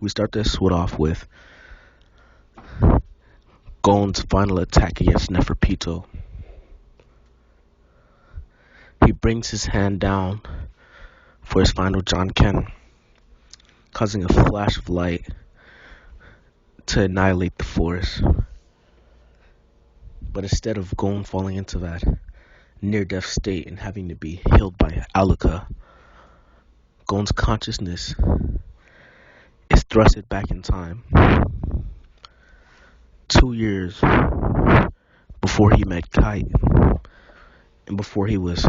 We start this one off with Gon's final attack against Neferpito. He brings his hand down for his final John Ken, causing a flash of light to annihilate the force. But instead of Gon falling into that near-death state and having to be healed by Alaka, Gon's consciousness is thrusted back in time 2 years before he met Kite and before he was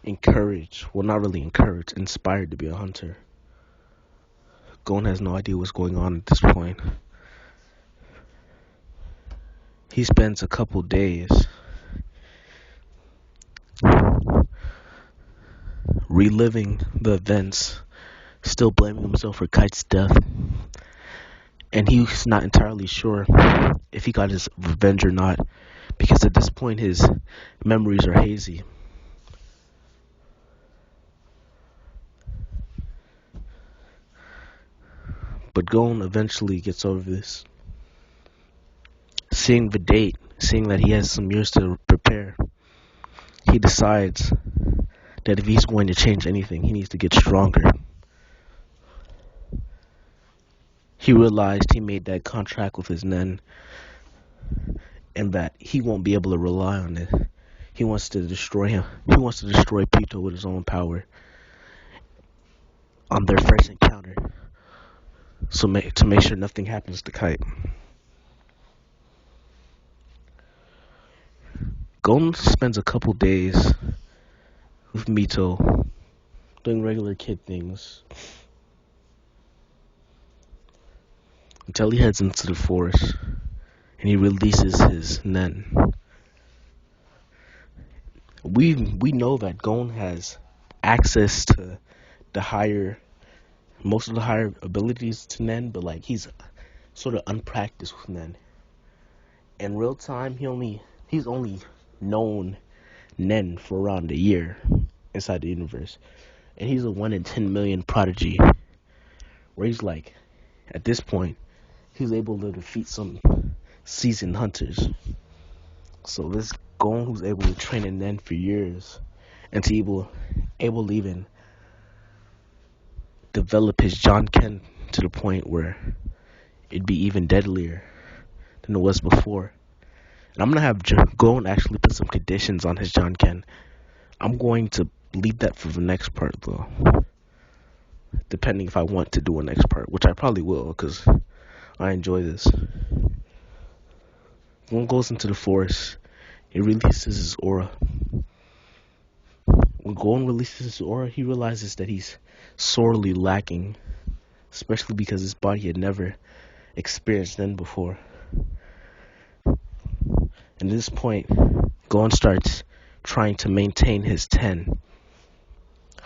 encouraged, well, not really encouraged, inspired to be a hunter. Gon has no idea what's going on at this point. He spends a couple days reliving the events, still blaming himself for Kite's death, and he's not entirely sure if he got his revenge or not, because at this point his memories are hazy. But Gon eventually gets over this. Seeing the date, seeing that he has some years to prepare, he decides that if he's going to change anything, he needs to get stronger. He realized he made that contract with his Nen, and that he won't be able to rely on it. He wants to destroy him. He wants to destroy Pito with his own power on their first encounter, so to make sure nothing happens to Kite. Gon spends a couple days with Mito, doing regular kid things, until he heads into the forest and he releases his Nen. We know that Gon has access to most of the higher abilities to Nen, but like he's sort of unpracticed with Nen. In real time, he's only known Nen for around a year inside the universe, and he's a 1 in 10 million prodigy, where he's like, at this point, he's able to defeat some seasoned hunters. So this Gon, who's able to train in Nen for years, and to able to even develop his John Ken to the point where it'd be even deadlier than it was before. And I'm going to have Gon actually put some conditions on his John Ken. I'm going to leave that for the next part, though. Depending if I want to do a next part, which I probably will, because I enjoy this. Gon goes into the forest. He releases his aura. When Gon releases his aura, he realizes that he's sorely lacking, especially because his body had never experienced Nen before. And at this point, Gon starts trying to maintain his 10,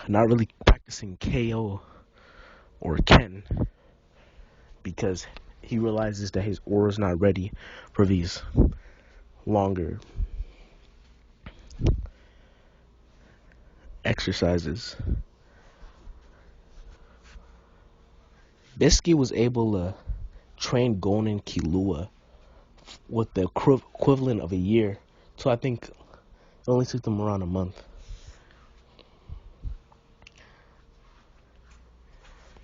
not really practicing KO or Ken, because he realizes that his aura is not ready for these longer exercises. Bisky was able to train Gon and Killua with the equivalent of a year, so I think it only took them around a month.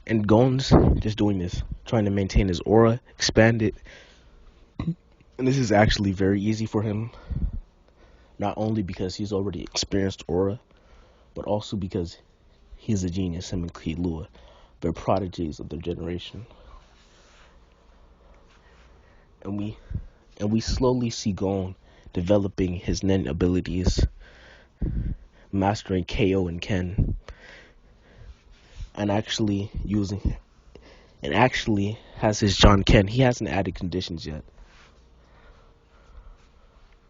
And Gon's just doing this, trying to maintain his aura, expand it, and this is actually very easy for him, not only because he's already experienced aura, but also because he's a genius, him and Killua. They're prodigies of their generation. And we slowly see Gon developing his Nen abilities, mastering KO and Ken, and actually has his John Ken. He hasn't added conditions yet.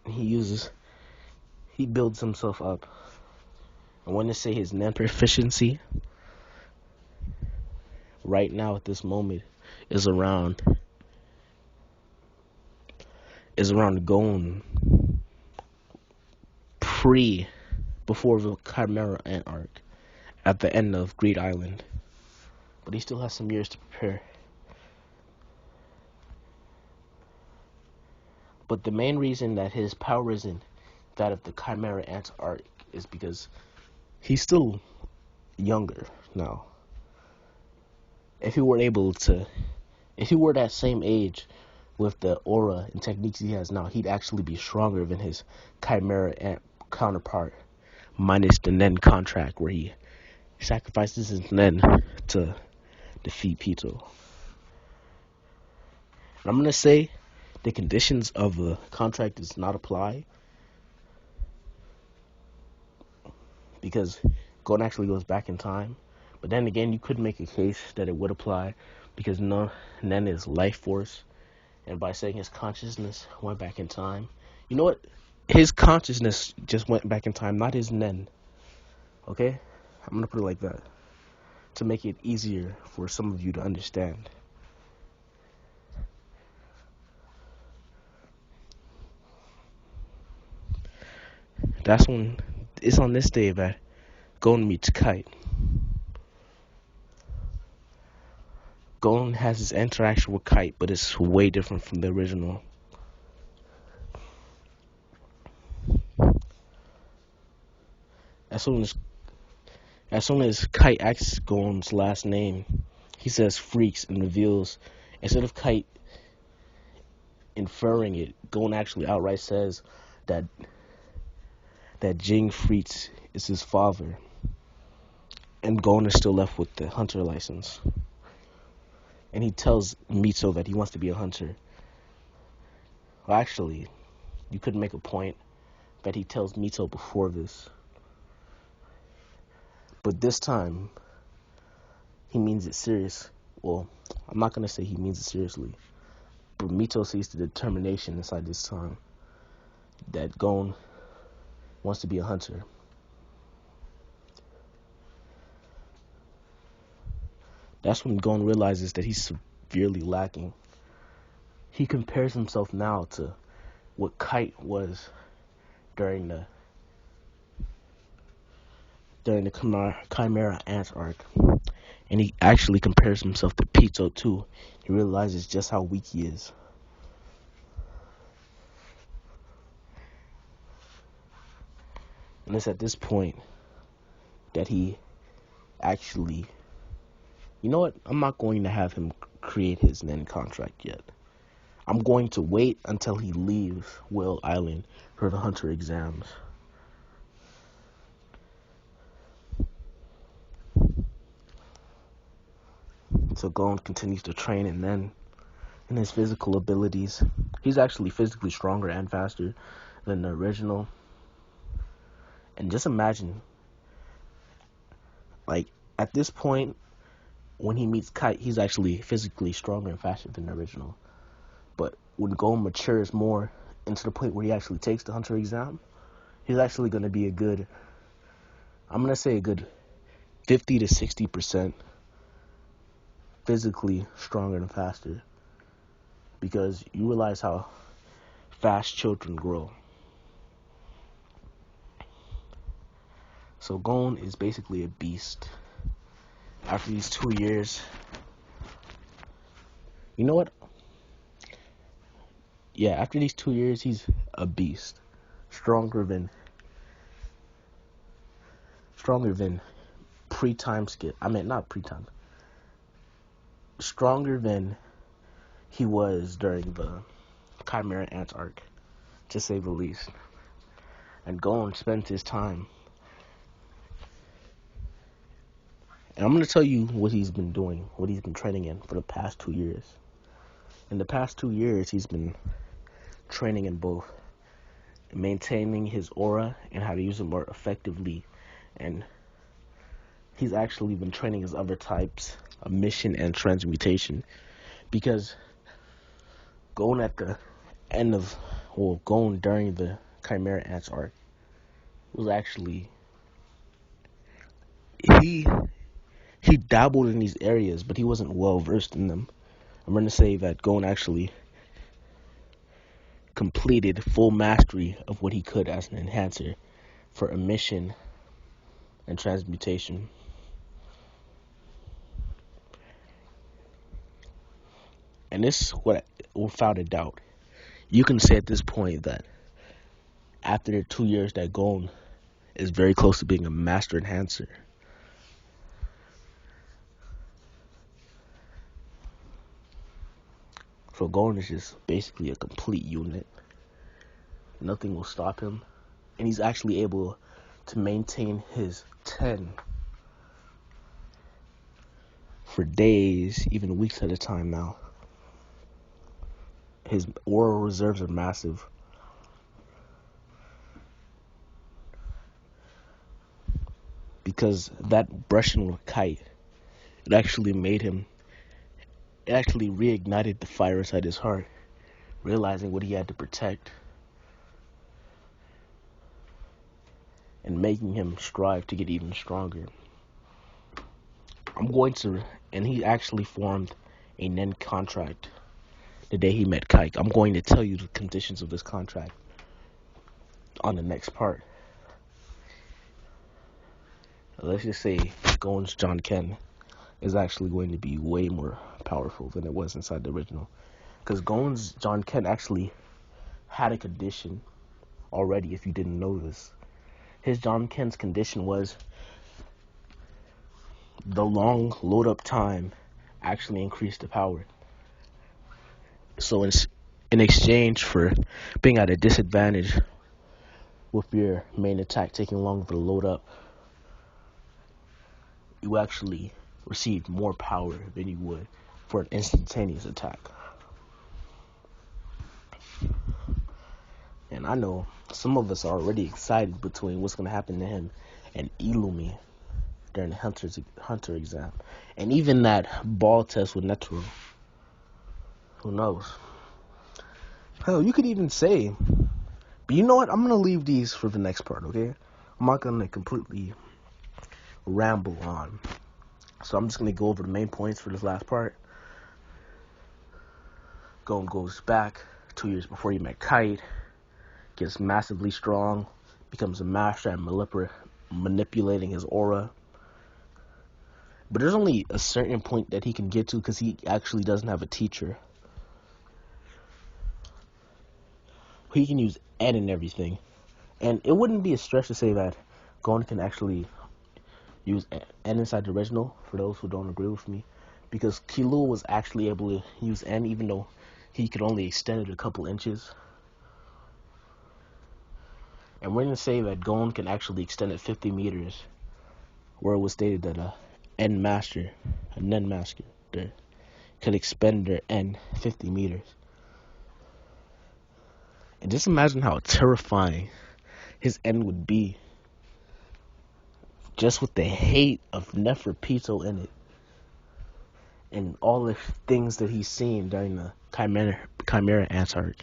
He builds himself up. I want to say his Nen proficiency right now at this moment is around Gon before the Chimera Ant arc at the end of Greed Island. but he still has some years to prepare. But the main reason that his power isn't that of the Chimera Ant arc is because he's still younger now. If he were that same age with the aura and techniques he has now, he'd actually be stronger than his Chimera Ant counterpart, minus the Nen contract where he sacrifices his Nen to defeat Pito. And I'm gonna say the conditions of the contract does not apply because Gon actually goes back in time. But then again, you could make a case that it would apply because Nen is life force, and by saying his consciousness went back in time, you know what? His consciousness just went back in time, not his Nen. Okay? I'm gonna put it like that to make it easier for some of you to understand. That's when it's on this day that Gon meets Kite. Gon has his interaction with Kite, but it's way different from the original. As soon as Kite asks Gon's last name, he says Freaks and reveals, instead of Kite inferring it, Gon actually outright says that Jing Freaks is his father, and Gon is still left with the hunter license. And he tells Mito that he wants to be a hunter. Well, actually, you could make a point that he tells Mito before this. But this time, he means it serious. Well, I'm not going to say he means it seriously. But Mito sees the determination inside this time that Gon wants to be a hunter. That's when Gon realizes that he's severely lacking. He compares himself now to what Kite was during the Chimera Ant arc. And he actually compares himself to Pito too. He realizes just how weak he is. And it's at this point that he actually... You know what? I'm not going to have him create his Nen contract yet. I'm going to wait until he leaves Whale Island for the hunter exams. So Gon continues to train, and then in his physical abilities, he's actually physically stronger and faster than the original. And just imagine, like, at this point, when he meets Kite, he's actually physically stronger and faster than the original. But when Gon matures more into the point where he actually takes the hunter exam, he's actually going to be a good 50 to 60% physically stronger and faster. Because you realize how fast children grow. So Gon is basically a beast. After these 2 years, you know what? Yeah, after these 2 years, he's a beast. Stronger than pre-time skip. I mean, not pre-time. Stronger than he was during the Chimera Ant arc, to say the least. And Gon spent his time. And I'm going to tell you what he's been doing, what he's been training in for the past 2 years. In the past 2 years, he's been training in both maintaining his aura and how to use it more effectively. And he's actually been training his other types, emission and transmutation. Because Gon Gon during the Chimera Ants arc was actually... He dabbled in these areas, but he wasn't well versed in them. I'm going to say that Gon actually completed full mastery of what he could as an enhancer for emission and transmutation. And this is what, without a doubt, you can say at this point that after the 2 years that Gon is very close to being a master enhancer. So Gon is just basically a complete unit. Nothing will stop him. And he's actually able to maintain his 10 for days, even weeks at a time now. His oral reserves are massive. Because that brushing with kite, it actually reignited the fire inside his heart, realizing what he had to protect, and making him strive to get even stronger. And he actually formed a Nen contract the day he met Kike. I'm going to tell you the conditions of this contract on the next part. Let's just say Gon's John Ken is actually going to be way more powerful than it was inside the original. Because Gon's John Ken actually had a condition already, if you didn't know this. His John Ken's condition was the long load up time actually increased the power. So in exchange for being at a disadvantage with your main attack taking longer to load up, you actually receive more power than you would for an instantaneous attack. And I know some of us are already excited between what's going to happen to him and Illumi during the Hunter exam. And even that ball test with Netero. Who knows? Hell, you could even say... But you know what? I'm going to leave these for the next part, okay? I'm not going to completely ramble on. So I'm just going to go over the main points for this last part. Gon goes back 2 years before he met Kite. Gets massively strong. Becomes a master at manipulating his aura. But there's only a certain point that he can get to because he actually doesn't have a teacher. He can use N and everything. And it wouldn't be a stretch to say that Gon can actually use N inside the original, for those who don't agree with me. Because Killua was actually able to use N even though he could only extend it a couple inches. And we're going to say that Gon can actually extend it 50 meters. Where it was stated that a Nen master could expend their N 50 meters. And just imagine how terrifying his N would be. Just with the hate of Neferpito in it. And all the things that he's seen during the Chimera Ants arc.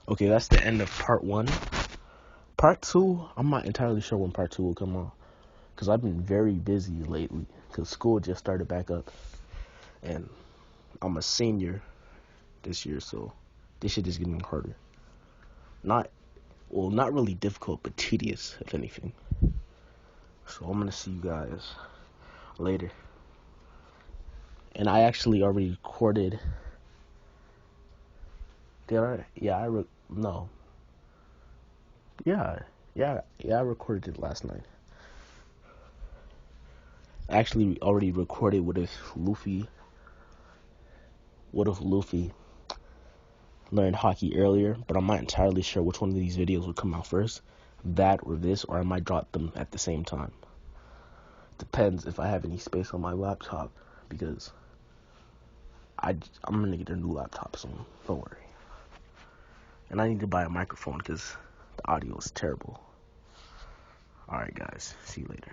Okay, that's the end of part 1. Part 2, I'm not entirely sure when part 2 will come on. Because I've been very busy lately. Because school just started back up. And I'm a senior this year, so this shit is getting harder. Not really difficult, but tedious, if anything. So I'm going to see you guys later. And I actually already recorded. Did I? Yeah, I recorded it last night. I actually already recorded what if Luffy learned hockey earlier, but I'm not entirely sure which one of these videos will come out first. That or this, or I might drop them at the same time. Depends if I have any space on my laptop, because I'm gonna get a new laptop soon. Don't worry. And I need to buy a microphone because the audio is terrible. Alright guys, see you later.